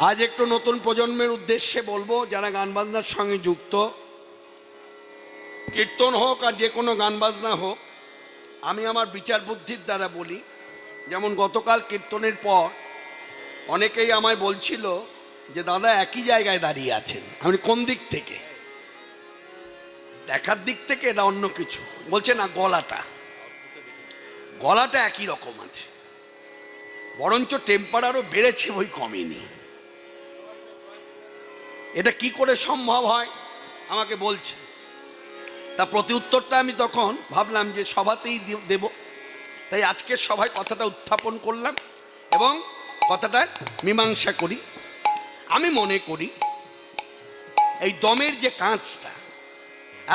আজ একটু নতুন প্রজন্মের উদ্দেশ্যে বলবো, যারা গান বাজনার সঙ্গে যুক্ত, কীর্তন হোক আর যে কোনো গান বাজনা হোক, আমি আমার বিচার বুদ্ধির দ্বারা বলি। যেমন গতকাল কীর্তনের পর অনেকেই আমায় বলছিল যে দাদা একই জায়গায় দাঁড়িয়ে আছেন। আমি কোন দিক থেকে? দেখার দিক থেকে এটা অন্য কিছু। বলছে না, গলাটা একই রকম আছে, বরঞ্চ টেম্পার আরও বেড়েছে, বই কমেনি। এটা কি করে সম্ভব হয় আমাকে বলছে। তা প্রতি উত্তরটা আমি তখন ভাবলাম যে সভাতেই দেব, তাই আজকের সভায় কথাটা উত্থাপন করলাম এবং কথাটা মীমাংসা করি। আমি মনে করি এই দমের যে কাঁচটা,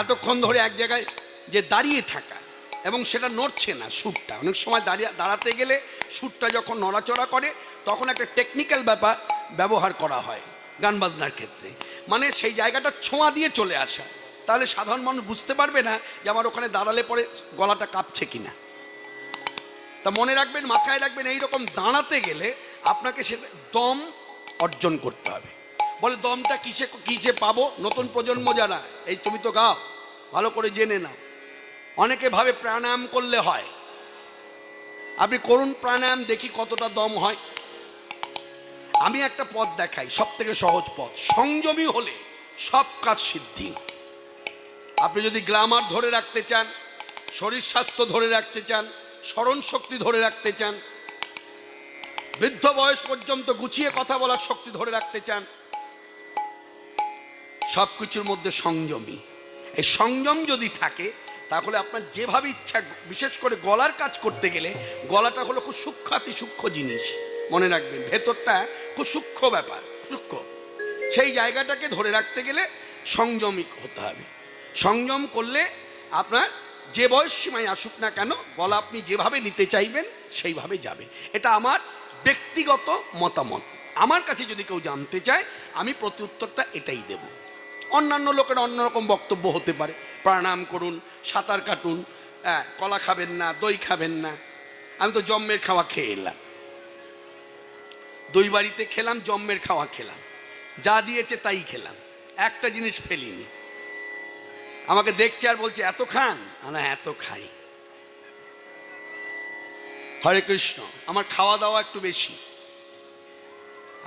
এতক্ষণ ধরে এক জায়গায় যে দাঁড়িয়ে থাকা এবং সেটা নড়ছে না, সুরটা অনেক সময় দাঁড়াতে গেলে সুরটা যখন নড়াচড়া করে তখন একটা টেকনিক্যাল ব্যাপার ব্যবহার করা হয় গান বাজনার ক্ষেত্রে, মানে সেই জায়গাটা ছোঁয়া দিয়ে চলে আসা। তাহলে সাধারণ মানুষ বুঝতে পারবে না যে আমার ওখানে দাঁড়ালে পরে গলাটা কাঁপছে কিনা। তা মনে রাখবেন, মাথায় রাখবেন, এইরকম দাঁড়াতে গেলে আপনাকে সে দম অর্জন করতে হবে। বলে দমটা কিসে পাবো? নতুন প্রজন্ম যারা, এই তুমি তো গাও, ভালো করে জেনে নাও। অনেকে ভাবে প্রাণায়াম করলে হয়। আপনি করুন প্রাণায়াম, দেখি কতটা দম হয়। আমি একটা পথ দেখাই, সব থেকে সহজ পথ। সংযমী হলে সব কাজ সিদ্ধি। আপনি যদি গ্ল্যামার ধরে রাখতে চান, শরীর স্বাস্থ্য ধরে রাখতে চান, স্মরণ শক্তি ধরে রাখতে চান, বৃদ্ধ বয়স পর্যন্ত গুছিয়ে কথা বলার শক্তি ধরে রাখতে চান, সব কিছুর মধ্যে সংযমী। এই সংযম যদি থাকে তাহলে আপনার যেভাবে ইচ্ছা, বিশেষ করে গলার কাজ করতে গেলে, গলাটা হলো খুব সূক্ষ্ম, অতি সূক্ষ্ম জিনিস। মনে রাখবেন, ভেতরটা খুব সূক্ষ্ম ব্যাপার, সূক্ষ্ম। সেই জায়গাটাকে ধরে রাখতে গেলে সংযমী হতে হবে। সংযম করলে আপনার যে বয়স সীমায় আসুক না কেন, গলা আপনি যেভাবে নিতে চাইবেন সেইভাবে যাবে। এটা আমার ব্যক্তিগত মতামত। আমার কাছে যদি কেউ জানতে চায়, আমি প্রতি উত্তরটা এটাই দেব। অন্যান্য লোকের অন্যরকম বক্তব্য হতে পারে। প্রাণায়াম করুন, সাঁতার কাটুন, কলা খাবেন না, দই খাবেন না। আমি তো জম্মের খাওয়া খেয়ে এলাম, দই বাড়িতে খেলাম, জম্মের খাওয়া খেলাম, যা দিয়েছে তাই খেলাম, একটা জিনিস ফেলিনি। আমাকে দেখছে আর বলছে এত খান? না, এত খাই। হরে কৃষ্ণ। আমার খাওয়া দাওয়া একটু বেশি,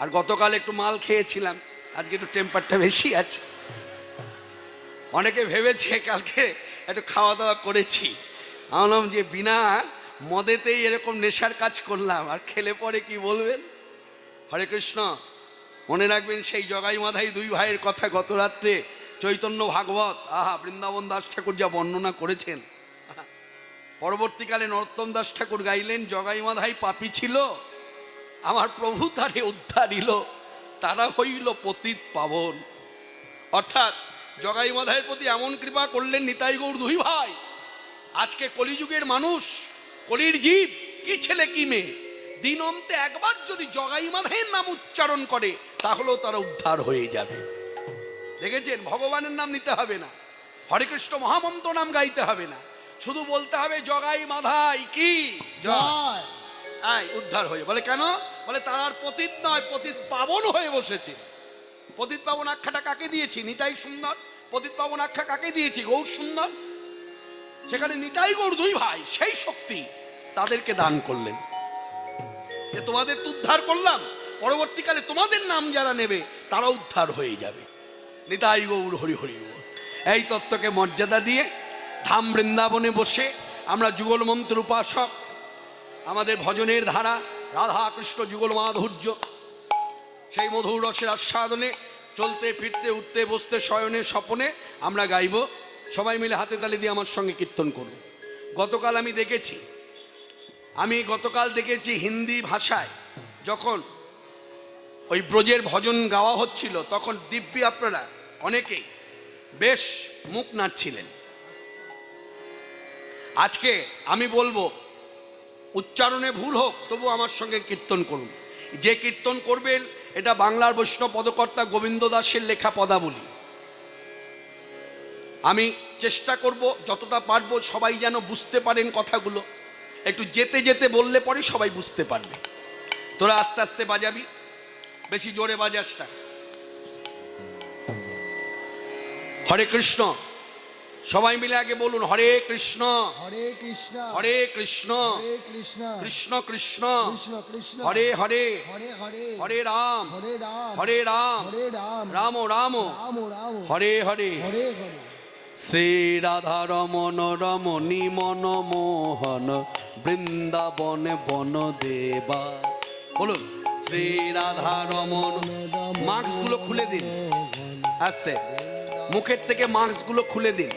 আর গতকাল একটু মাল খেয়েছিলাম, আজকে একটু টেম্পারটা বেশি আছে। অনেকে ভেবেছে কালকে একটু খাওয়া দাওয়া করেছি। আমি বললাম যে বিনা মদেতেই এরকম নেশার কাজ করলাম, আর খেলে পরে কি বলবেন? হরে কৃষ্ণ। মনে রাখবেন, সেই জগাই মাধাই দুই ভাইয়ের কথা গত রাত্রে চৈতন্য ভাগবত, বৃন্দাবন দাস ঠাকুর যা বর্ণনা করেছেন। পরবর্তীকালে নরোত্তম দাস ঠাকুর গাইলেন, জগাই মাধাই পাপী ছিল, আমার প্রভু তারে উদ্ধারিল, তারা হইল পতিত পাবন। অর্থাৎ জগাই মাধাইয়ের প্রতি এমন কৃপা করলেন নিতাই গৌর দুই ভাই। আজকে কলিযুগের মানুষ, কলির জীব, কি ছেলে কি মেয়ে, দিন অন্তে একবার যদি জগাই মাধাইয়ের নাম উচ্চারণ করে তাহলেও তারা উদ্ধার হয়ে যাবে। দেখেছেন, ভগবানের নাম নিতে হবে না, হরে কৃষ্ণ মহামন্ত্র নাম গাইতে হবে না, শুধু বলতে হবে জগাই মাধাই কি জয়, উদ্ধার হয়ে। বলে কেন? বলে তার আর পতিত নয়, পতিত পাবন হয়ে বসেছে। পতিত পাবন আখ্যাটা কাকে দিয়েছি? নিতাই সুন্দর। পতিত পাবন আখ্যা কাকে দিয়েছি? গৌর সুন্দর। সেখানে নিতাই গৌর দুই ভাই সেই শক্তি তাদেরকে দান করলেন যে তোমাদের তো উদ্ধার করলাম, পরবর্তীকালে তোমাদের নাম যারা নেবে তারা উদ্ধার হয়ে যাবে। নিতাই গৌর হরি হরি। এই তত্ত্বকে মর্যাদা দিয়ে ধাম বৃন্দাবনে বসে আমরা যুগল মন্ত্র উপাসক, আমাদের ভজনের ধারা রাধা কৃষ্ণ যুগল মাধুর্য, সেই মধুর রসের আস্বাদনে চলতে ফিরতে উঠতে বসতে শয়নে স্বপনে আমরা গাইব। সবাই মিলে হাতে তালি দিয়ে আমার সঙ্গে কীর্তন করুন। গতকাল দেখেছি হিন্দি ভাষায় যখন ওই ব্রজের ভজন গাওয়া হচ্ছিল, তখন দিব্যি আপনারা অনেকেই বেশ মুখ নাড়ছিলেন। আজকে আমি বলবো, উচ্চারণে ভুল হোক তবু আমার সঙ্গে কীর্তন করুন। যে কীর্তন করবেন এটা বাংলার বৈষ্ণব পদকর্তা গোবিন্দ দাসের লেখা পদাবলী। আমি চেষ্টা করব যতটা পারবো সবাই যেন বুঝতে পারেন কথাগুলো। একটু যেতে যেতে বললে পরে সবাই বুঝতে পারবে। তোরা আস্তে আস্তে বাজাবি, বেশি জোরে বাজাস না। হরে কৃষ্ণ, সবাই মিলে আগে বলুন হরে কৃষ্ণ হরে কৃষ্ণ হরে কৃষ্ণ হরে কৃষ্ণ কৃষ্ণ কৃষ্ণ কৃষ্ণ কৃষ্ণ হরে হরে হরে হরে হরে রাম হরে রাম হরে রাম হরে রাম রাম রাম রাম রাম হরে হরে হরে হরে। শ্রী রাধা রমন রমণী মন মোহন বৃন্দাবন বন দেবা। বলুন শ্রী রাধা রমন। মাস্ক গুলো খুলে দিন আস্তে, মুখের থেকে মাস্ক গুলো খুলে দিন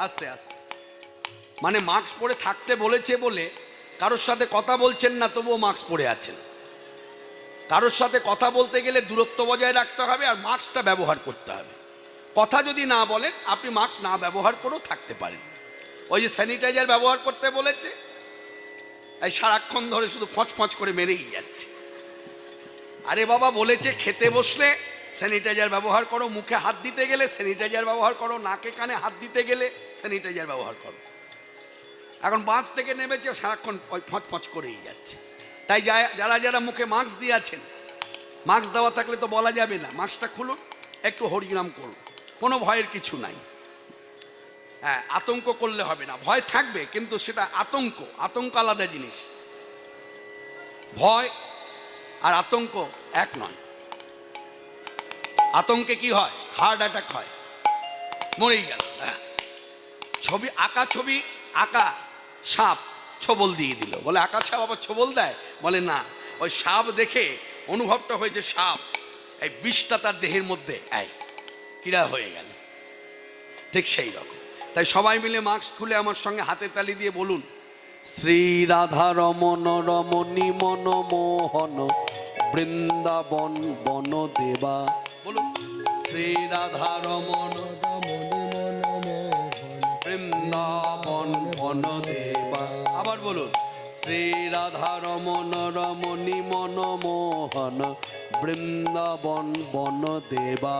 আস্তে আস্তে। মানে মাস্ক পরে থাকতে বলেছে বলে কারোর সাথে কথা বলছেন না, তবুও মাস্ক পরে আছেন। কারোর সাথে কথা বলতে গেলে দূরত্ব বজায় রাখতে হবে আর মাস্কটা ব্যবহার করতে হবে। কথা যদি না বলেন আপনি মাস্ক না ব্যবহার করেও থাকতে পারেন। ওই যে স্যানিটাইজার ব্যবহার করতে বলেছে, এই সারাক্ষণ ধরে শুধু ফঁচ করে মেরেই যাচ্ছে। আরে বাবা বলেছে খেতে বসলে স্যানিটাইজার ব্যবহার করো, মুখে হাত দিতে গেলে স্যানিটাইজার ব্যবহার করো, নাকে কানে হাত দিতে গেলে স্যানিটাইজার ব্যবহার করো। এখন বাস থেকে নেমেছে সারাক্ষণ ওই ফঁচ করেই যাচ্ছে। তাই যারা যারা মুখে মাস্ক দিয়ে আছেন, মাস্ক দেওয়া থাকলে তো বলা যাবে না, মাস্কটা খুলুন, একটু হরিনাম করুন, কোনো ভয়ের কিছু নাই। হ্যাঁ, আতঙ্ক করলে হবে না, ভয় থাকবে কিন্তু সেটা আতঙ্ক, আতঙ্ক আলাদা জিনিস। ভয় আর আতঙ্ক এক নয়। আতঙ্কে কি হয়? হার্ট অ্যাটাক হয়, মরেই গেল। ছবি আঁকা সাপ ছবল দিয়ে দিল, বলে আঁকা সাপ আবার ছবল দেয়? বলে না, ওই সাপ দেখে অনুভবটা হয়েছে সাপ, এই বিষটা তার দেহের মধ্যে কিরা হয়ে গেল। ঠিক সেই রকম। তাই সবাই মিলে মাস্ক খুলে আমার সঙ্গে হাতে তালি দিয়ে বলুন শ্রী রাধা রমন রমণী মন মোহন বৃন্দাবন বন দেবা। বলুন শ্রী রাধা রমন বৃন্দাবন বন দেবা। আবার বলুন শ্রী রাধা রমন রমণী মন মোহন বৃন্দাবন বন দেবা।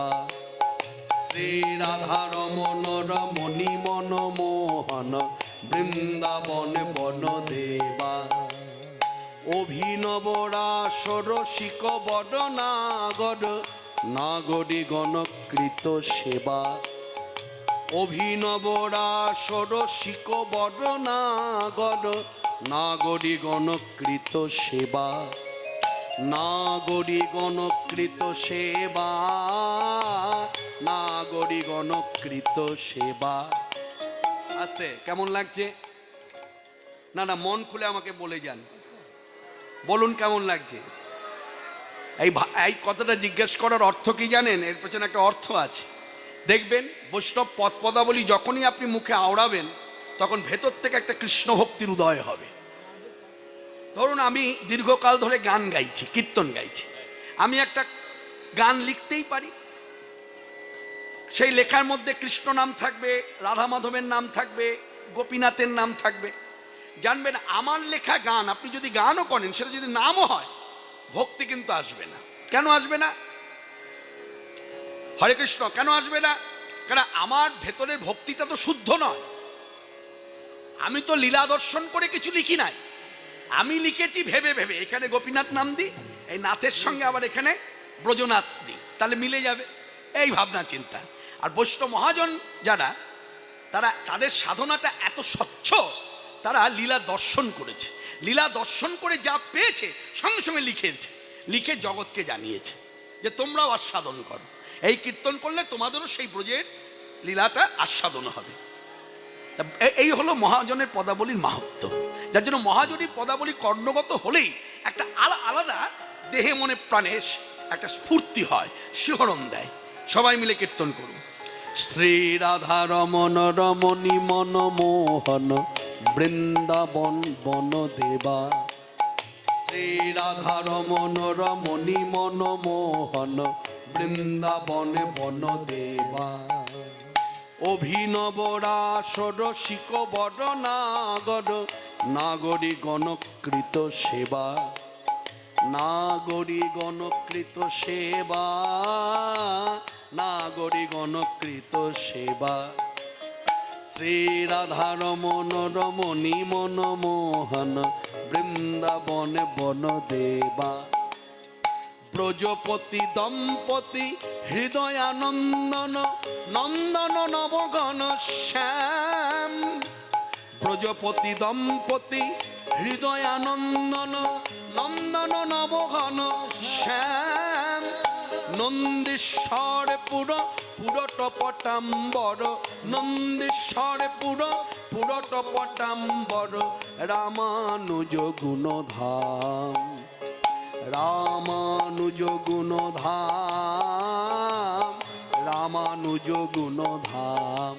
শ্রী রাধা রমন রমণী মন মোহন বৃন্দাবন বন দেবা। অভিনব রাসর শিক বড় নাগর নাগরী গণকৃত সেবা। অভিনব রাসর শিক বড় নাগর নাগরী গণকৃত সেবা। নাগরী গণকৃত সেবা, নাগরী গণকৃত সেবা। আস্তে, কেমন লাগছে? না না, মন খুলে আমাকে বলে যান, বলুন কেমন লাগছে। এই কথাটা জিজ্ঞেস করার অর্থ কি জানেন? এর পেছনে একটা অর্থ আছে। দেখবেন বৈষ্ণব পদ পদাবলী যখনই আপনি মুখে আওড়াবেন তখন ভেতর থেকে একটা কৃষ্ণ ভক্তির উদয় হবে। ধরুন আমি দীর্ঘকাল ধরে গান গাইছি, কীর্তন গাইছি, আমি একটা গান লিখতেই পারি, সেই লেখার মধ্যে কৃষ্ণ নাম থাকবে, রাধা মাধবের নাম থাকবে, গোপীনাথের নাম থাকবে। জানবেন আমার লেখা গান আপনি যদি গানও করেন, সেটা যদি নামও হয়, ভক্তি কিন্তু আসবে না। কেন আসবে না? হরে কৃষ্ণ কেন আসবে না? কারণ আমার ভেতরের ভক্তিটা তো শুদ্ধ নয়। আমি তো লীলা দর্শন করে কিছু লিখি নাই, আমি লিখেছি ভেবে ভেবে এখানে গোপীনাথ নাম দিই, এই নাথের সঙ্গে আবার এখানে ব্রজনাথ দিই, তাহলে মিলে যাবে, এই ভাবনা চিন্তা। আর বৈষ্ণব মহাজন যারা, তারা তাদের সাধনাটা এত স্বচ্ছ, তারা লীলা দর্শন করেছে, লীলা দর্শন করে যা পেয়েছে সঙ্গে সঙ্গে লিখেছে, লিখে জগৎকে জানিয়েছে যে তোমরাও আস্বাদন করো, এই কীর্তন করলে তোমাদেরও সেই ব্রজের লীলাটা আস্বাদন হবে। এই হলো মহাজনের পদাবলীর মাহাত্ম্য। যার জন্য মহাজনের পদাবলী কর্ণগত হলেই একটা আলাদা দেহে মনে প্রাণে একটা স্ফূর্তি হয়, শিহরণ দেয়। সবাই মিলে কীর্তন করুন শ্রী রাধা রমন রমণী মন মোহন বৃন্দাবন বন দেবা। শ্রী রাধা রমন রমণী মন মোহন বৃন্দাবন বন দেবা। অভিনব রাসর শিক বড় নাগর নাগরী গণকৃত সেবা। নাগরী গণকৃত সেবা, নাগরী গণকৃত সেবা। শ্রী রাধা রমন রমণী মন মোহন বৃন্দাবন বন দেবা। প্রজাপতি দম্পতি হৃদয়ানন্দন নন্দন নবগণ শ্যাম। প্রজাপতি দম্পতি হৃদয়ানন্দন নন্দন নবঘন শ্যাম। নন্দীশ্বর পুরটপটাম্বর নন্দীশ্বর পুরটপটাম্বর রামানুজ গুণধাম। রামানুজ গুণধাম রামানুজ গুণধাম।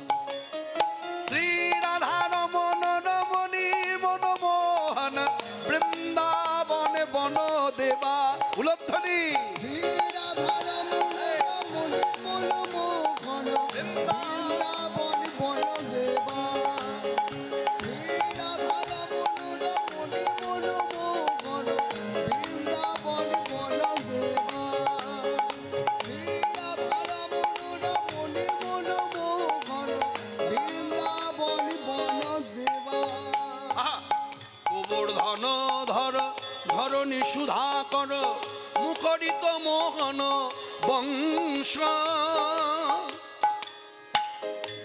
শ্রী রাধা রমন রমণী মনমোহন বৃন্দাবন বন দেবা। উলধ্বনি গোবর্ধন ধর ধরণী সুধাকর মুখরিত মোহন বংশ।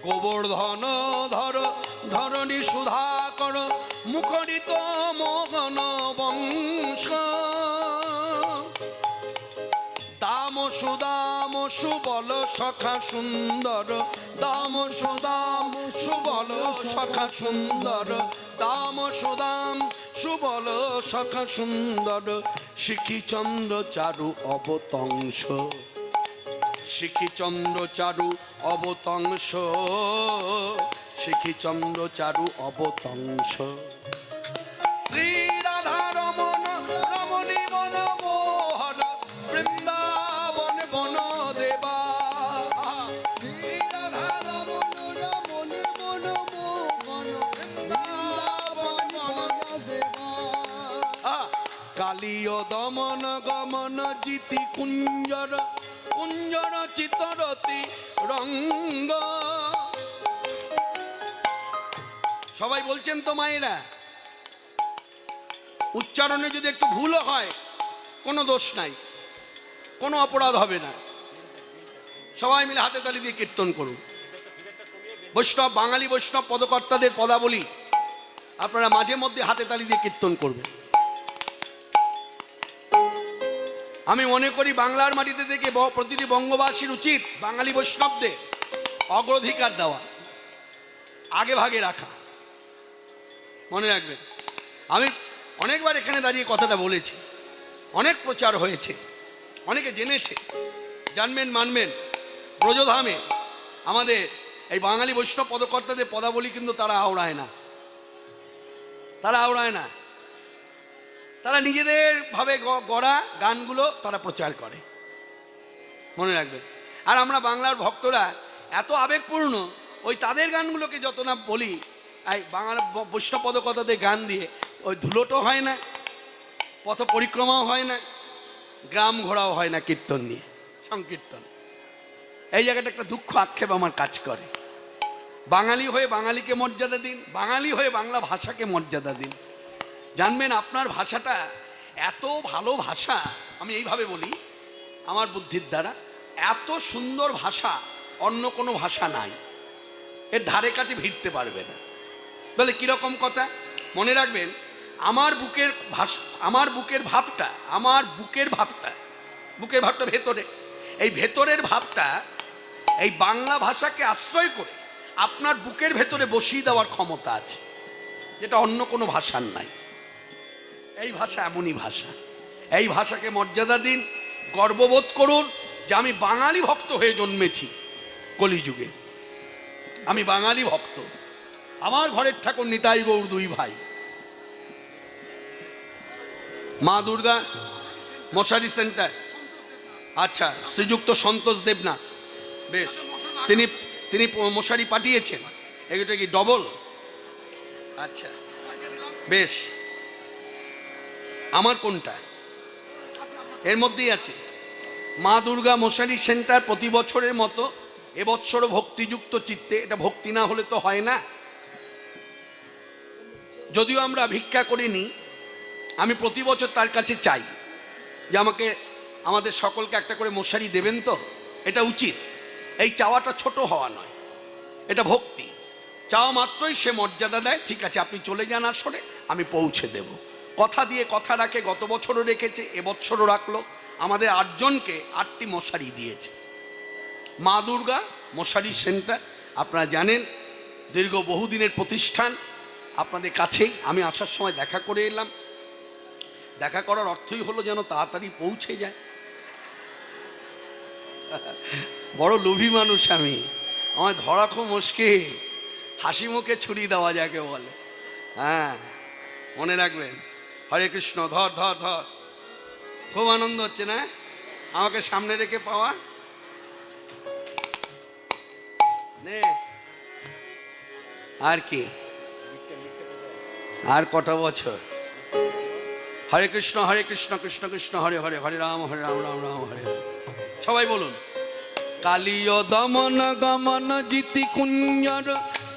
গোবর্ধন ধর ধরণী সুধাকর মুখরিত মোহন বংশ। দাম সুদাম সুবল সখা সুন্দর দাম সুদাম সুবল সখা সুন্দর দাম সুদাম সুবল সখা সুন্দর। শিখিচন্দ্র চারু অবতংশ শিখিচন্দ্র চারু অবতংশ শিখিচন্দ্র চারু অবতংশ। শ্রী রাধা রমন রমণী মনমোহন বৃন্দাবন বন দেবা। কালীয় দমন গমন জিতি কুঞ্জর কুঞ্জর চিতরতি রঙ্গ। সবাই বলছেন তো মায়েরা, উচ্চারণে যদি একটু ভুলও হয় কোনো দোষ নাই, কোনো অপরাধ হবে না। সবাই মিলে হাতে তালি দিয়ে কীর্তন করুন। বৈষ্ণব বাঙালি বৈষ্ণব পদকর্তাদের পদাবলী আপনারা মাঝে মধ্যে হাতে তালি দিয়ে কীর্তন করবেন। আমি মনে করি বাংলার মাটিতে থেকে প্রতিটি বঙ্গবাসীর উচিত বাঙালি বৈষ্ণবদের অগ্রাধিকার দেওয়া, আগে ভাগে রাখা। মনে রাখবেন, আমি অনেকবার এখানে দাঁড়িয়ে কথাটা বলেছি, অনেক প্রচার হয়েছে, অনেকে জেনেছে, জানবেন মানবেন। ব্রজধামে আমাদের এই বাঙালি বৈষ্ণব পদকর্তাদের পদাবলী কিন্তু তারা আওড়ায় না, তারা আওড়ায় না, তারা নিজেদের ভাবে গড়া গানগুলো তারা প্রচার করে। মনে রাখবেন। আর আমরা বাংলার ভক্তরা এত আবেগপূর্ণ, ওই তাদের গানগুলোকে যত না বলি, এই বাংলা বৈষ্ণব পদকর্তাদের গান দিয়ে ওই ধুলোটো হয় না, পথ পরিক্রমাও হয় না, গ্রাম ঘোরাও হয় না কীর্তন নিয়ে, সংকীর্তন। এই জায়গাটা একটা দুঃখ আক্ষেপ আমার কাজ করে। বাঙালি হয়ে বাঙালিকে মর্যাদা দিন, বাঙালি হয়ে বাংলা ভাষাকে মর্যাদা দিন। জানবেন আপনার ভাষাটা এত ভালো ভাষা, আমি এইভাবে বলি আমার বুদ্ধির দ্বারা, এত সুন্দর ভাষা অন্য কোনো ভাষা নাই, এর ধারে কাছে ভিড়তে পারবে না। বলে কীরকম কথা? মনে রাখবেন, আমার বুকের ভাষা, আমার বুকের ভাবটা, আমার বুকের ভাবটা ভেতরে, এই ভেতরের ভাবটা এই বাংলা ভাষাকে আশ্রয় করে আপনার বুকের ভেতরে বসিয়ে দেওয়ার ক্ষমতা আছে, যেটা অন্য কোনো ভাষার নাই। এই ভাষা এমনই ভাষা, এই ভাষাকে মর্যাদা দিন, গর্ববোধ করুন যে আমি বাঙালি ভক্ত হয়ে জন্মেছি কলিযুগে, আমি বাঙালি ভক্ত। আমার ঘরের ঠাকুর নিতাই গৌর দুই ভাই, মা দুর্গা মশারি সেন্টার, আচ্ছা, শ্রীযুক্ত সন্তোষ দেবনাথ, বেশ, তিনি মশারি পাঠিয়েছেন। এটা কি ডবল? আচ্ছা বেশ, আমার কোনটা? এর মধ্যেই আছে। মা দুর্গা মশারি সেন্টার প্রতি বছরের মতো এবছরও ভক্তিযুক্ত চিত্তে, এটা ভক্তি না হলে তো হয় না। যদিও আমরা ভিক্ষা করিনি, আমি প্রতি বছর তার কাছে চাই যে আমাকে আমাদের সকলকে একটা করে মশারি দেবেন তো? এটা উচিত। এই চাওয়াটা ছোট হওয়া নয়, এটা ভক্তি। চাওয়া মাত্রই সে মর্যাদা দেয়, ঠিক আছে আপনি চলে যান আসরে, আমি পৌঁছে দেব। কথা দিয়ে কথা রাখে, গত বছরও রেখেছে, এবছরও রাখলো। আমাদের 8 জনকে 8টি মশারি দিয়েছে। মা দুর্গা মশারি সেন্টার, আপনারা জানেন দীর্ঘ বহুদিনের প্রতিষ্ঠান, আপনাদের কাছেই। আমি আসার সময় দেখা করে এলাম। দেখা করার অর্থই হলো যেন তাড়াতাড়ি পৌঁছে যায়। বড় লোভী মানুষ আমি, আমার ধরা খুব মুশকিল। হাসি মুখে ছুরি দেওয়া যাকে বলে। হ্যাঁ, মনে রাখবেন। হরে কৃষ্ণ। ধর ধর ধর। খুব আনন্দ হচ্ছে না আমাকে সামনে রেখে পাওয়া? নে, আর কি, আর কটা বছর? হরে কৃষ্ণ কৃষ্ণ কৃষ্ণ হরে হরে, হরে রাম রাম রাম হরে হরে। সবাই বলুন। কালীয় দমন গমন জিতি কুঞ্জর,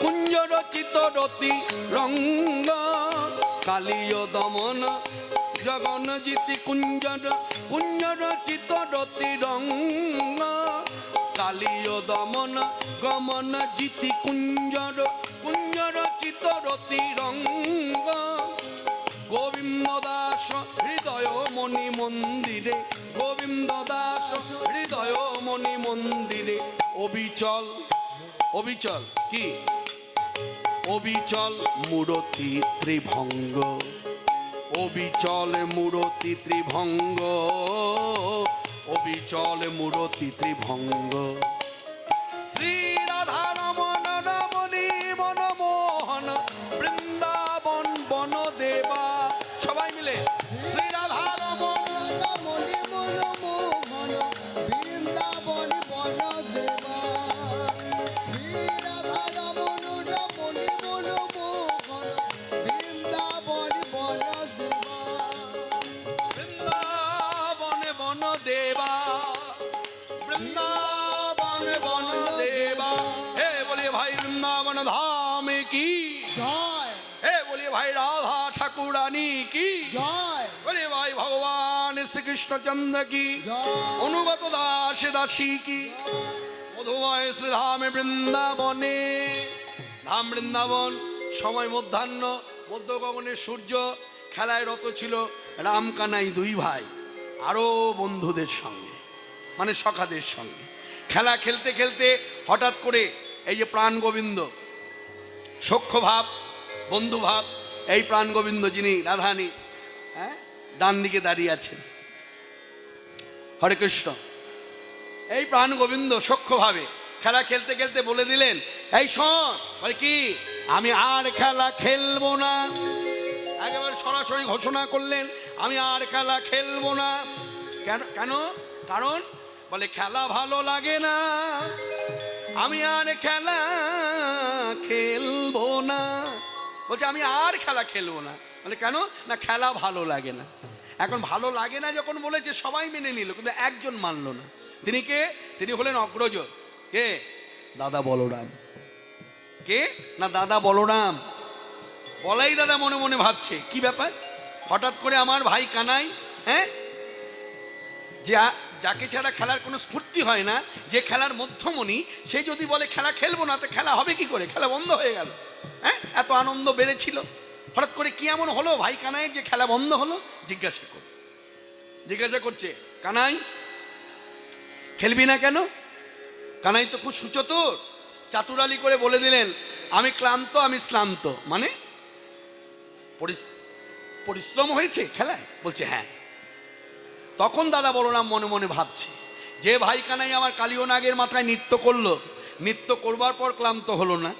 কুঞ্জর চিতরতি রঙ্গ। কালীয় দমন জগন জিতি কুঞ্জর, কুঞ্জর চিতরতি রঙ্গ। কালীয় দমন গমন জিতি কুঞ্জর, কুঞ্জর চিতরতি রঙ্গ। গোবিন্দ দাস হৃদয় মণি মন্দিরে, গোবিন্দ দাস হৃদয় মণি মন্দিরে। অবিচল, অবিচল কি? অবিচল মূরতি ত্রিভঙ্গ, অবিচল মূরতি ত্রিভঙ্গ, অবিচল মূরতি ত্রিভঙ্গ। শ্রী রাধা রমণ রমণী মনমোহন বৃন্দাবন বনদেবা। সবাই মিলে শ্রী রাধা রমণ মনি মনমোহন বৃন্দাবন বনদেবা। শ্রী রাধা রমণ মনি মনমোহন বৃন্দাবন বনদেবা। বৃন্দাবনে বনদেবা, বৃন্দাবনে বনদেবা। হে বলিए भाई वृंदावन धाम की জয় हे, बोलिए भाई राधा ठाकुरानी की জয় बोलिए भाई भगवान श्री कृष्ण चंद्र की, জয় অনুগত দাস দাসী কি। মধুময় শ্রী ধামে বৃন্দাবনে। ধাম বৃন্দাবন। সময় মধ্যাহ্ন, মধ্য গগনে সূর্য। খেলায় রত ছিল রাম কানাই 2 ভাই, আরো বন্ধুদের সঙ্গে, মানে সখাদের সঙ্গে। খেলা খেলতে খেলতে হঠাৎ করে এই যে প্রাণ গোবিন্দ, সখ্য ভাব, বন্ধু ভাব, এই প্রাণ গোবিন্দ যিনি রাধানী, হ্যাঁ, ডান দিকে দাঁড়িয়ে আছেন। হরে কৃষ্ণ। এই প্রাণ গোবিন্দ সখ্য ভাবে খেলা খেলতে খেলতে বলে দিলেন, এই শোন, বলে কি, আমি আর খেলা খেলবো না। একেবারে সরাসরি ঘোষণা করলেন, আমি আর খেলা খেলবো না। কেন কেন? কারণ বলে খেলা ভালো লাগে না, আমি আর খেলা খেলবো না। বলছে আমি আর খেলা খেলবো না। বলে কেন? না খেলা ভালো লাগে না। এখন ভালো লাগে না যখন বলেছে সবাই মেনে নিল, কিন্তু একজন মানলো না। তিনি কে? তিনি হলেন অগ্রজ। কে? দাদা বলরাম। কে? না দাদা বলরাম। বলাই দাদা মনে মনে ভাবছে কি ব্যাপার, হঠাৎ করে আমার ভাই কানাই, হ্যাঁ, যাকে ছাড়া খেলার কোনো স্ফূর্তি হয় না, যে খেলার মধ্যমণি, সে যদি বলে খেলা খেলবো না, তো খেলা হবে কি করে? খেলা বন্ধ হয়ে গেল। হ্যাঁ, এত আনন্দ বেড়েছিল, হঠাৎ করে কি এমন হলো ভাই কানাইয়ের যে খেলা বন্ধ হলো? জিজ্ঞাসা করছে, কানাই খেলবি না কেন? কানাই তো খুব সুচতুর, চাতুরালি করে বলে দিলেন, আমি ক্লান্ত, আমি শ্রান্ত। মানে পরিশ্রম হয়েছে খেলায়? বলছে হ্যাঁ। তখন দাদা বলরাম মনে মনে ভাবছে, যে ভাই কানাই আমার কালীয় নাগের মাথায় নৃত্য করলো, নৃত্য করবার পর ক্লান্ত হলো না,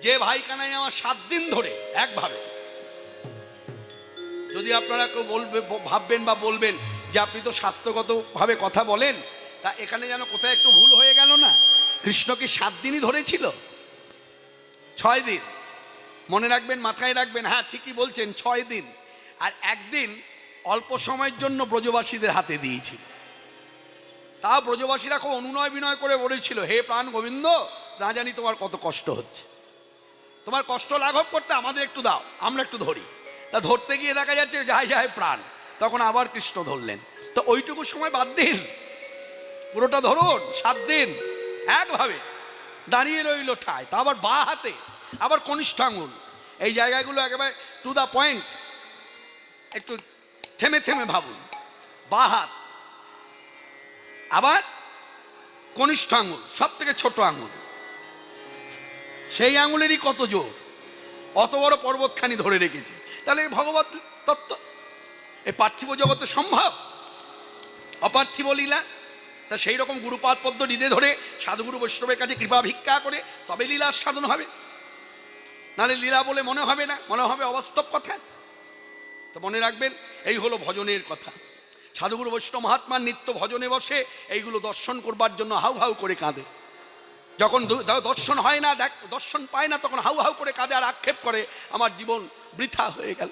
যে ভাই কানাই আমার 7 দিন ধরে একভাবে, যদি আপনারা কেউ ভাববেন বা বলবেন যে আপনি তো স্বাস্থ্যগতভাবে কথা বলেন, তা এখানে যেন কোথায় একটু ভুল হয়ে গেল না? কৃষ্ণ কি 7 দিনই ধরেছিল? 6 দিন। মনে রাখবেন, মাথায় রাখবেন। হ্যাঁ, ঠিকই বলছেন, 6 দিন। আর একদিন অল্প সময়ের জন্য ব্রজবাসীদের হাতে দিয়েছিল। তা ব্রজবাসীরা খুব অনুনয় বিনয় করে বলেছিল, হে প্রাণ গোবিন্দ, না জানি তোমার কত কষ্ট হচ্ছে, তোমার কষ্ট লাঘব করতে আমাদের একটু দাও, আমরা একটু ধরি। তা ধরতে গিয়ে দেখা যাচ্ছে যায় যায় প্রাণ। তখন আবার কৃষ্ণ ধরলেন। তো ওইটুকু সময় বাদ দিন, পুরোটা ধরুন 7 দিন একভাবে দাঁড়িয়ে রইল ঠায়, তা আবার বা হাতে, আবার কনিষ্ঠ আঙুল, এই জায়গাগুলো একেবারে টু দা পয়েন্ট, একটু থেমে থেমে ভাবুন। বা হাত, আবার কনিষ্ঠ আঙুল, সব থেকে ছোট আঙুল, সেই আঙুলেরই কত জোর, অত বড় পর্বতখানি ধরে রেখেছে। তাহলে ভগবত তত্ত্ব এই পার্থিব জগতে সম্ভব, অপার্থিব লীলা। তা সেই রকম গুরুপাদ পদ্ম হৃদে ধরে সাধুগুরু বৈষ্ণবের কাছে কৃপা ভিক্ষা করে তবে লীলার সাধন হবে, নাহলে লীলা বলে মনে হবে না, মনে হবে অবাস্তব কথা। তো মনে রাখবেন, এই হলো ভজনের কথা। সাধুগুরু বৈষ্ণব মহাত্মার নিত্য ভজনে বসে এইগুলো দর্শন করবার জন্য হাউ হাউ করে কাঁদে। যখন দর্শন হয় না, দর্শন পায় না, তখন হাউ হাউ করে কাঁদে আর আক্ষেপ করে আমার জীবন বৃথা হয়ে গেল,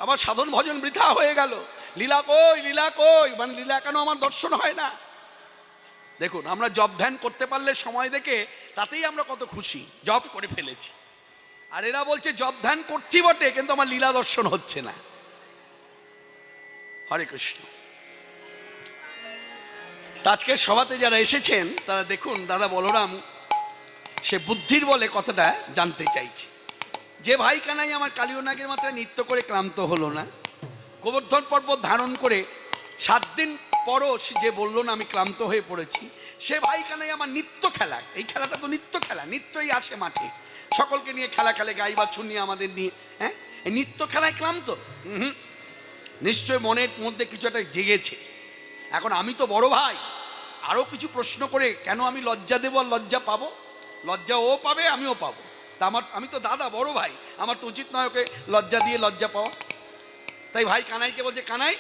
আমার সাধন ভজন বৃথা হয়ে গেল, লীলা কই, লীলা কই, মানে লীলা কেন আমার দর্শন হয় না। দেখুন, আমরা জপ ধ্যান করতে পারলে সময় দেখে তাতেই আমরা কত খুশি, জপ করে ফেলেছি। আর এরা বলছে জপ ধ্যান করছি বটে, কিন্তু আমার লীলা দর্শন হচ্ছে না। হরে কৃষ্ণ। আজকের সভাতে যারা এসেছেন তারা দেখুন, দাদা বলরাম সে বুদ্ধির বলে কথাটা জানতে চাইছে। যে ভাই কানাই আমার কালীয় নাগের মাথায় নৃত্য করে ক্লান্ত হলো না, গোবর্ধন পর্বত ধারণ করে 7 দিন পরও যে বললো না আমি ক্লান্ত হয়ে পড়েছি, সে ভাই কানাই আমার নিত্য খেলা, এই খেলাটা তো নিত্য খেলা, নিত্যই আসে মাঠে, সকলকে নিয়ে খেলা খেলে, গাই বাছুর নিয়ে আমাদের নিয়ে, হ্যাঁ, এই নিত্য খেলায় ক্লান্ত? নিশ্চয় মনের মধ্যে কিছু একটা জেগেছে। এখন আমি তো বড় ভাই, আরও কিছু প্রশ্ন করে কেন আমি লজ্জা দেবো আর লজ্জা পাবো? লজ্জা ও পাবে, আমিও পাবো। তা আমি তো দাদা, বড় ভাই, আমার তো উচিত নয় ওকে লজ্জা দিয়ে লজ্জা পাওয়া। তাই ভাই কানাইকে বলছে, কানাই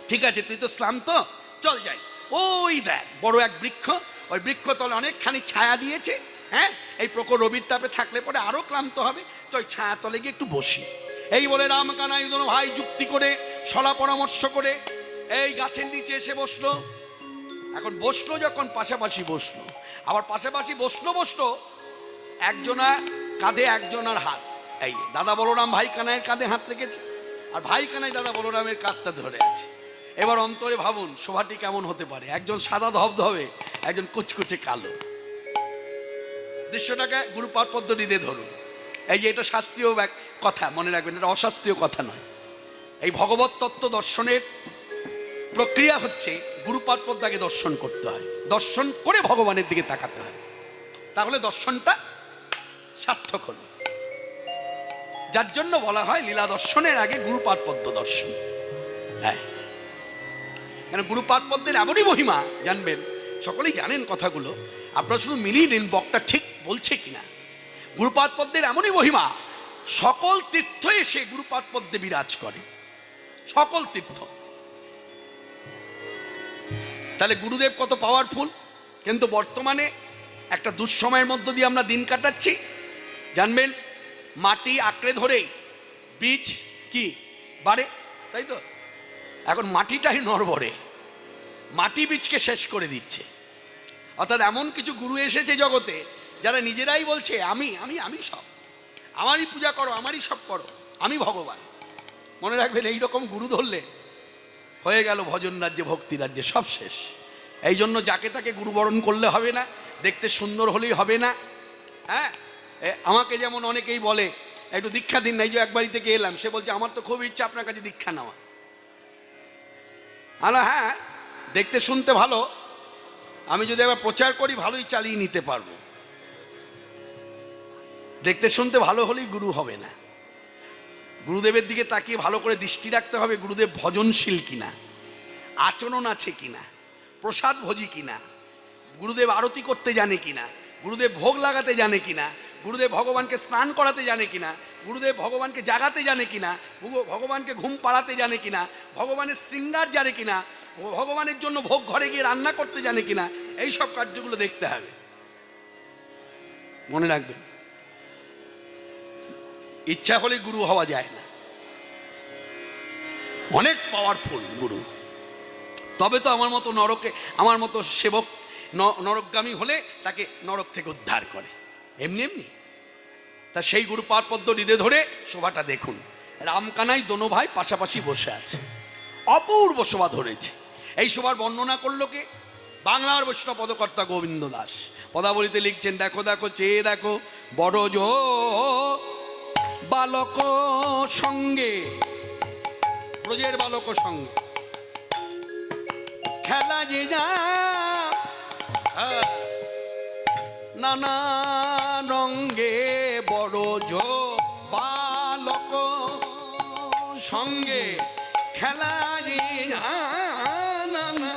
ঠিক আছে, তুই তো শ্রান্ত, চল যাই, ওই দেখ বড় এক বৃক্ষ, ওই বৃক্ষ তলে অনেকখানি ছায়া দিয়েছে, হ্যাঁ, এই প্রখর রবির তাপে থাকলে পরে আরো ক্লান্ত হবে, তো ওই ছায়া তলে গিয়ে একটু বসি। এই বলে রাম কানাই দুনো ভাই যুক্তি করে, সলা পরামর্শ করে এই গাছের নিচে এসে বসলো। এখন বসলো যখন, পাশাপাশি বসলো, আবার পাশাপাশি বসলো একজনার কাঁধে একজনার হাত, এই দাদা বলরাম ভাই কানাইয়ের কাঁধে হাত রেখেছে, আর ভাই কানাই দাদা বলরামের কাঁধটা ধরে আছে। এবার অন্তরে ভাবুন শোভাটি কেমন হতে পারে, একজন সাদা ধবধবে, একজন কুচকুচে কালো। দৃশ্যটাকে গুরুপাদ পদ্ধতিতে ধরুন। এই যে এটা শাস্ত্রীয় কথা, মনে রাখবেন, এটা অশাস্ত্রীয় কথা নয়। এই ভগবত তত্ত্ব দর্শনের প্রক্রিয়া হচ্ছে গুরুপাদ পদ্মাকে দর্শন করতে হয়, দর্শন করে ভগবানের দিকে তাকাতে হয়, তাহলে দর্শনটা সার্থক হলো। যার জন্য বলা হয় লীলা দর্শনের আগে গুরুপাদ পদ্ম দর্শন। হ্যাঁ, কেন গুরুপাদ পদ্মের এমনই মহিমা জানবেন, সকলেই জানেন কথাগুলো, আপনারা শুধু মিলিয়ে নিন বক্তা ঠিক বলছে কিনা। গুরুপাদ পদ্মের এমনই মহিমা, সকল তীর্থ এসে গুরুপাদ পদ্মে বিরাজ করে, সকল তীর্থ। তাহলে গুরুদেব কত পাওয়ারফুল। কিন্তু বর্তমানে একটা দুঃসময়ের মধ্য দিয়ে আমরা দিন কাটাচ্ছি, জানবেন, মাটি আঁকড়ে ধরেই বীজ কি বাড়ে, তাই তো? এখন মাটিটাই নড়বড়ে, মাটি বীজকে শেষ করে দিচ্ছে। অর্থাৎ এমন কিছু গুরু এসেছে জগতে যারা নিজেরাই বলছে আমি আমি আমি সব, আমারই পূজা করো, আমারই সব করো, আমি ভগবান। মনে রাখবেন, এইরকম গুরু ধরলে হয়ে গেল ভজন রাজ্যে, ভক্তি রাজ্যে সব শেষ। এই জন্য যাকে তাকে গুরুবরণ করলে হবে না, দেখতে সুন্দর হলেই হবে না। হ্যাঁ, আমাকে যেমন অনেকেই বলে একটু দীক্ষা দিন, এই যে এক বাড়ি থেকে এলাম, সে বলছে আমার তো খুব ইচ্ছা আপনার কাছে দীক্ষা নেওয়া। হ্যাঁ, দেখতে শুনতে ভালো, আমি যদি আবার প্রচার করি ভালোই চালিয়ে নিতে পারবো। দেখতে শুনতে ভালো হলেই গুরু হবে না। গুরুদেবের দিকে তাকিয়ে ভালো করে দৃষ্টি রাখতে হবে, গুরুদেব ভজনশীল কিনা, আচরণ আছে কিনা, প্রসাদ ভোজি কিনা, গুরুদেব আরতি করতে জানে কিনা, গুরুদেব ভোগ লাগাতে জানে কিনা, গুরুদেব ভগবানকে স্নান করাতে জানে কিনা, গুরুদেব ভগবানকে জাগাতে জানে কিনা, ভগবানকে ঘুম পাড়াতে জানে কিনা, ভগবানের শৃঙ্গার জানে কিনা, ভগবানের জন্য ভোগ ঘরে গিয়ে রান্না করতে জানে কিনা, এই সব কার্যগুলো দেখতে হবে। মনে রাখবেন, ইচ্ছা হলে গুরু হওয়া যায় না, অনেক পাওয়ারফুল গুরু। তবে তো আমার মতো নরকে, আমার মতো সেবক নরকগামী হলে তাকে নরক থেকে উদ্ধার করে, এমনি এমনি। তা সেই গুরুপাদ পদ্ম হৃদে ধরে শোভাটা দেখুন, রামকানাই দোনো ভাই পাশাপাশি বসে আছে, অপূর্ব শোভা ধরেছে। এই সবার বর্ণনা করলো কে? বাংলার বৈষ্ণব পদকর্তা গোবিন্দ দাস। পদাবলিতে লিখছেন, দেখো দেখো চেয়ে দেখো বড় জো বালক সঙ্গে, ব্রজের বালক সঙ্গে খেলা যে যা নানা রঙ্গে, বড় জো বালক সঙ্গে খেলা যে নানা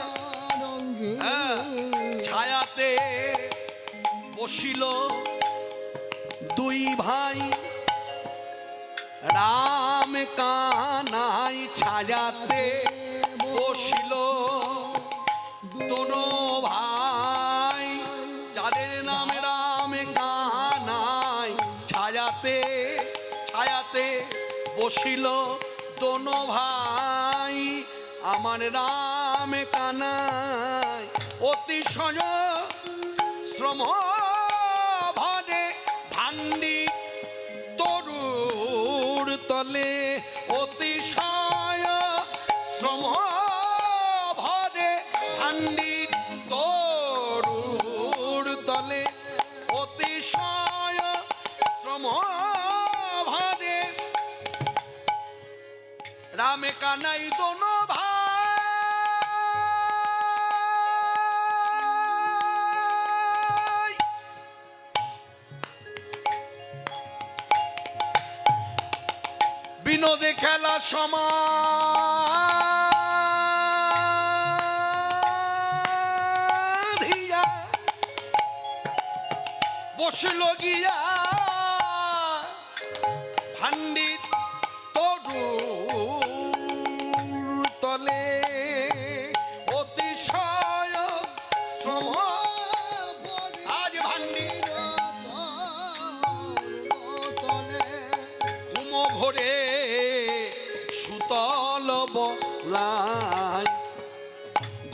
ছায়াতে বসিল দুই ভাই, রাম কানাই ছায়াতে বসিল দোনো ভাই, যাদের নামে রাম কানাই ছায়াতে ছায়াতে বসিল দোনো ভাই, আমার রাম কানাই অতিশয় শ্রম ভরে ভান্ডি তরুর তলে, অতিশয় শ্রম ভরে ভান্ডি তরুর তলে, অতিশয় শ্রম ভরে রামে কানাই দোনো ভাই। বিনোদে খেলা সমাধিয়া বসল গিয়া ভান্ডিত তরুর তলে, অতিশয় শ্রম আজ ভান্ডিত ঘুম ঘরে সুতল বলাই,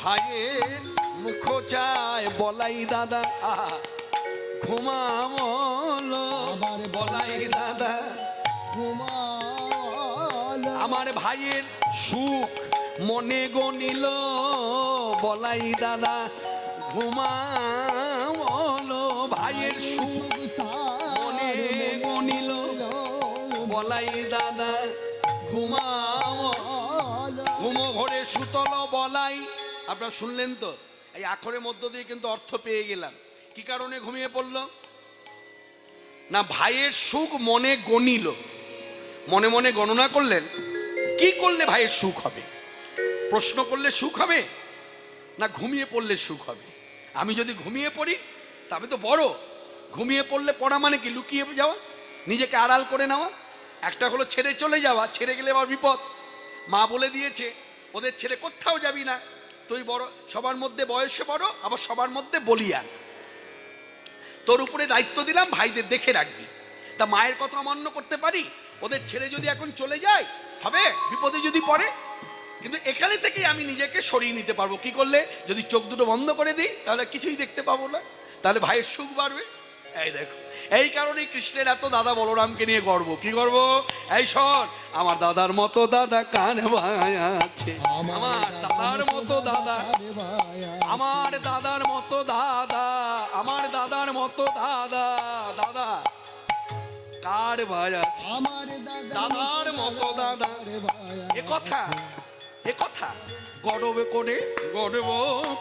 ভাইয়ের মুখ চায় বলাই দাদা ঘুমামল, বলাই দাদা আমার ভাইয়ের সুখ মনে গনিল, বলাই দাদা ঘুমামল, ভাইয়ের সুখ মনে গনিল, বলাই দাদা ঘুমামল, ঘুম ঘরে সুতল বলাই। আপনারা শুনলেন তো, এই আখরের মধ্য দিয়ে কিন্তু অর্থ পেয়ে গেলাম। কি কারণে ঘুমিয়ে পড়ল না? ভাইয়ের সুখ মনে গনিল, মনে মনে গণনা করলেন কি করলে ভাইয়ের সুখ হবে। প্রশ্ন করলে সুখ হবে না ঘুমিয়ে পড়লে সুখ হবে? আমি যদি ঘুমিয়ে পড়ি তবে তো বড়, ঘুমিয়ে পড়লে পড়া মানে কি? লুকিয়ে যাওয়া, নিজেকে আড়াল করে নেওয়া। একটা হলো ছেড়ে চলে যাওয়া, ছেড়ে গেলে আবার বিপদ। মা বলে দিয়েছে ওদের ছেড়ে কোথাও যাবি না, তুই বড়, সবার মধ্যে বয়সে বড়, আবার সবার মধ্যে বলিয়ান, তোর উপরে দায়িত্ব দিলাম, ভাইদের দেখে রাখবি। তা মায়ের কথা অমান্য করতে পারি? ওদের ছেড়ে যদি এখন চলে যায় হবে, বিপদে যদি পড়ে। কিন্তু এখানে থেকেই আমি নিজেকে সরিয়ে নিতে পারবো। কি করলে? যদি চোখ দুটো বন্ধ করে দিই তাহলে কিছুই দেখতে পাবো না, তাহলে ভাইয়ের সুখ বাড়বে। এই দেখো, এই কারণেই কৃষ্ণের এত দাদা বলরামকে নিয়ে গর্ব। কি গর্ব? এই শোন, আমার দাদার মতো দাদা কান ভাই আছে, আমার দাদার মতো দাদা, আমার দাদার মতো দাদা, আমার দাদার মতো দাদা, দাদা কার ভাই আছে, দাদার মতো দাদা। এ কথা গর্ব করে, গর্ব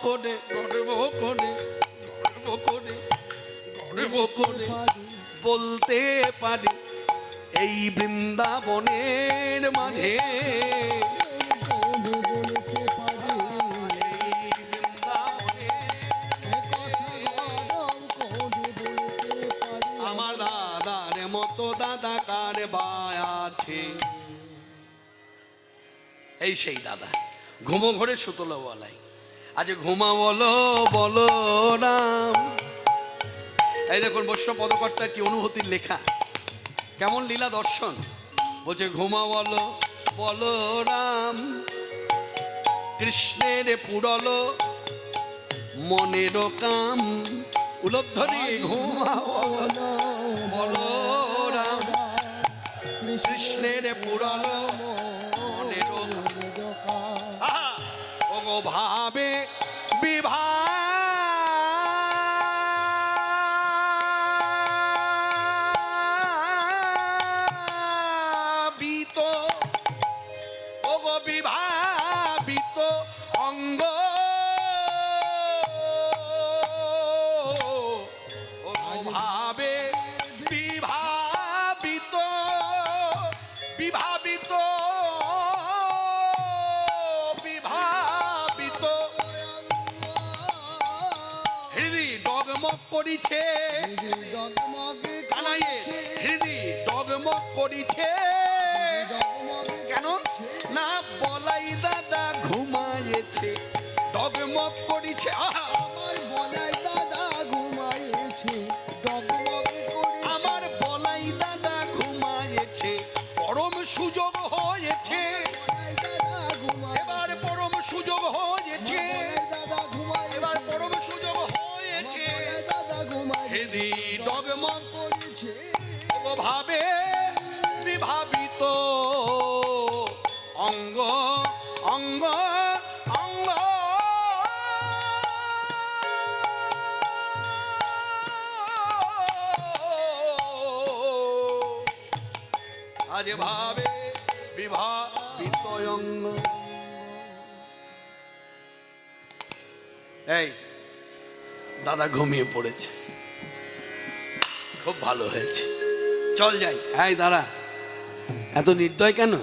করে, গর্ব করে, গর্ব করে, গর্ব করে বলতে পারি এই বৃন্দাবনের মাঝে, আমার দাদার মতো দাদা কার ভাই আছে। এই সেই দাদা ঘুমো ঘরে সুতলো বলাই। আজ ঘুমা বলো বলো রাম। এই দেখুন বৈষ্ণব পদকর্তার কি অনুভূতির লেখা, কেমন লীলা দর্শন। বলছে ঘুমা বলো বলো রাম, কৃষ্ণের পুরল মনের কাম। উলধ্বনি ঘুমা বলো বলো রাম, কৃষ্ণের পুরল মনের কাম। ও ভাই করিছে হৃদি ডগমগে কানাইয়ে করছে, হৃদি ডগমগ করিছে ডগমগে কেন করছে। না বলাই দাদা ঘুমায়েছে ডগমগ করিছে আহা আমার বলাই দাদা ঘুমাইছে, ডগমগে করেছে। আমার বলাই দাদা ঘুমায়েছে পরম সুযোগ হয়েছে বলাই দাদা ঘুমাইছে, এবার পরম সুযোগ হয়েছে বলাই দাদা ঘুমাইছে, এবার পরম সুযোগ হয়েছে বলাই দাদা ঘুমাইছে, হৃদি ডগমগ করেছে। ভাবে বিভাবিত অঙ্গ অঙ্গ অঙ্গ আজ ভাবে বিভাবিত অঙ্গ এই দাদা ঘুমিয়ে পড়েছে খুব ভালো হয়েছে চল যাই এই দাঁড়া এত নির্দয় কেন